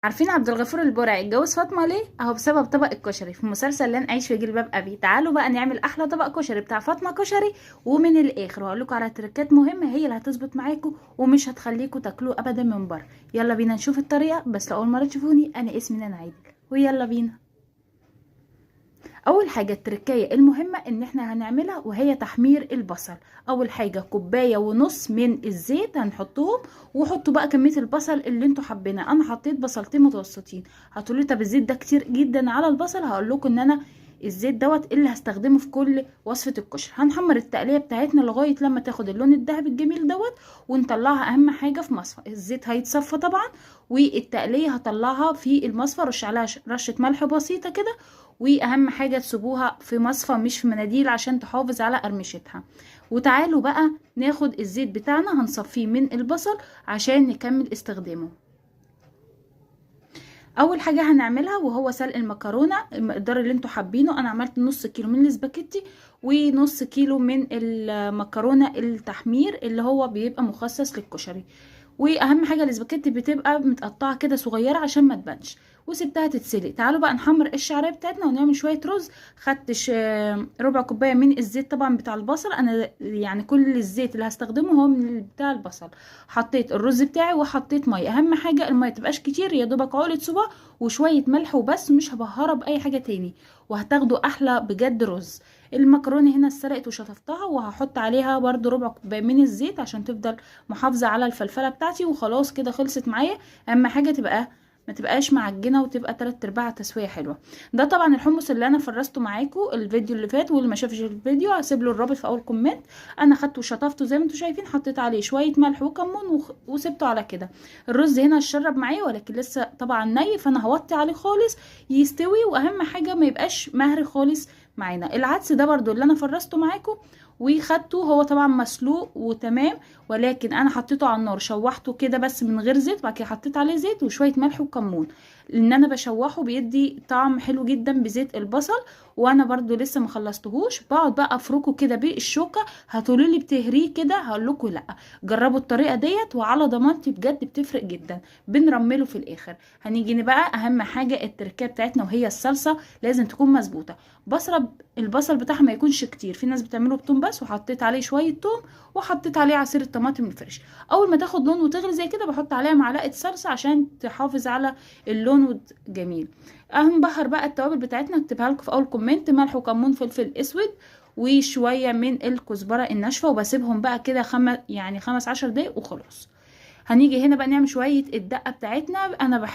عارفين عبد الغفور البرعي اتجوز فاطمه ليه؟ اهو بسبب طبق الكشري في مسلسل لن اعيش في جلباب ابي. تعالوا بقى نعمل احلى طبق كشري بتاع فاطمه كشري ومن الاخر، وهقول لكم على تركات مهمه هي اللي هتظبط معاكم ومش هتخليكم تاكلوه ابدا من بره. يلا بينا نشوف الطريقه، بس لو اول مره تشوفوني انا اسمي نانا عيد ويلا بينا. اول حاجه التركية المهمه ان احنا هنعملها وهي تحمير البصل. اول حاجه كوبايه ونص من الزيت هنحطهم، وحطوا بقى كميه البصل اللي انتوا حابينها. انا حطيت بصلتين متوسطين. هتقولي طب الزيت ده كتير جدا على البصل، هقول لكم ان انا الزيت دوت اللي هستخدمه في كل وصفه الكشري. هنحمر التقليه بتاعتنا لغايه لما تاخد اللون الذهبي الجميل دوت، ونطلعها. اهم حاجه في مصفى الزيت هيتصفى طبعا، والتقليه هطلعها في المصفى، رش عليها رشه ملح بسيطه كده. واهم حاجة تسيبوها في مصفى مش في مناديل عشان تحافظ على قرمشتها. وتعالوا بقى ناخد الزيت بتاعنا هنصفيه من البصل عشان نكمل استخدامه. اول حاجة هنعملها وهو سلق المكرونة المقدار اللي انتوا حابينه. انا عملت نص كيلو من الاسباجيتي ونص كيلو من المكرونة التحمير اللي هو بيبقى مخصص للكشري. واهم حاجه الاسباجيتي بتبقى متقطعه كده صغيره عشان ما تبانش، وسبتها تتسلق. تعالوا بقى نحمر الشعريه بتاعتنا ونعمل شويه رز. خدت ربع كوبايه من الزيت طبعا بتاع البصل. انا يعني كل الزيت اللي هستخدمه هو من بتاع البصل. حطيت الرز بتاعي وحطيت ميه. اهم حاجه الميه تبقاش كتير، يا دوبك عقله صباع وشويه ملح وبس، مش هبهرها باي حاجه تاني، وهتاخدوا احلى بجد رز. المكرونه هنا اتسلقت وشطفتها، وهحط عليها برضو ربع كوبايه من الزيت عشان تفضل محافظه على الفلفله بتاعتي. وخلاص كده خلصت معايا. اهم حاجه ما تبقاش معجنه وتبقى 3/4 تسويه حلوه. ده طبعا الحمص اللي انا فرسته معاكم الفيديو اللي فات، واللي ما شافش الفيديو هسيب له الرابط في اول كومنت. انا خدته وشطفته زي ما انتم شايفين، حطيت عليه شويه ملح وكمون وسبته على كده. الرز هنا اتشرب معايا ولكن لسه طبعا ني، فانا هوطي عليه خالص يستوي. واهم حاجه ما يبقاش مهري خالص معانا. العدس ده برضو اللي انا فرسته معاكم وخدته، هو طبعا مسلوق وتمام، ولكن انا حطيته على النار شوحته كده بس من غير زيت. بعد كده حطيت عليه زيت وشويه ملح وكمون، لان انا بشوحه بيدي طعم حلو جدا بزيت البصل. وانا برضو لسه ما خلصتهوش، بقعد بقى افركه كده بالشوكه. هتقولوا لي بتهريه كده، هقول لكم لا، جربوا الطريقه ديت وعلى ضمانتي بجد بتفرق جدا. بنرمله في الاخر. هنيجي بقى اهم حاجه التركيه بتاعتنا وهي الصلصه لازم تكون مظبوطه. البصل بتاعها ما يكونش كتير، في ناس بتعمله بتوم بس، وحطيت عليه شويه توم وحطيت عليه عصير الطماطم الفريش. اول ما تاخد لون وتغلي زي كده بحط عليها معلقه صلصه عشان تحافظ على اللون جميل. بهر بقى التوابل بتاعتنا اكتبها لكم في اول كومنت: ملح وكمون فلفل اسود وشويه من الكزبره الناشفه. وبسيبهم بقى كده يعني 15 دقايق وخلاص. هنيجي هنا بقى نعمل شويه الدقه بتاعتنا. انا بحب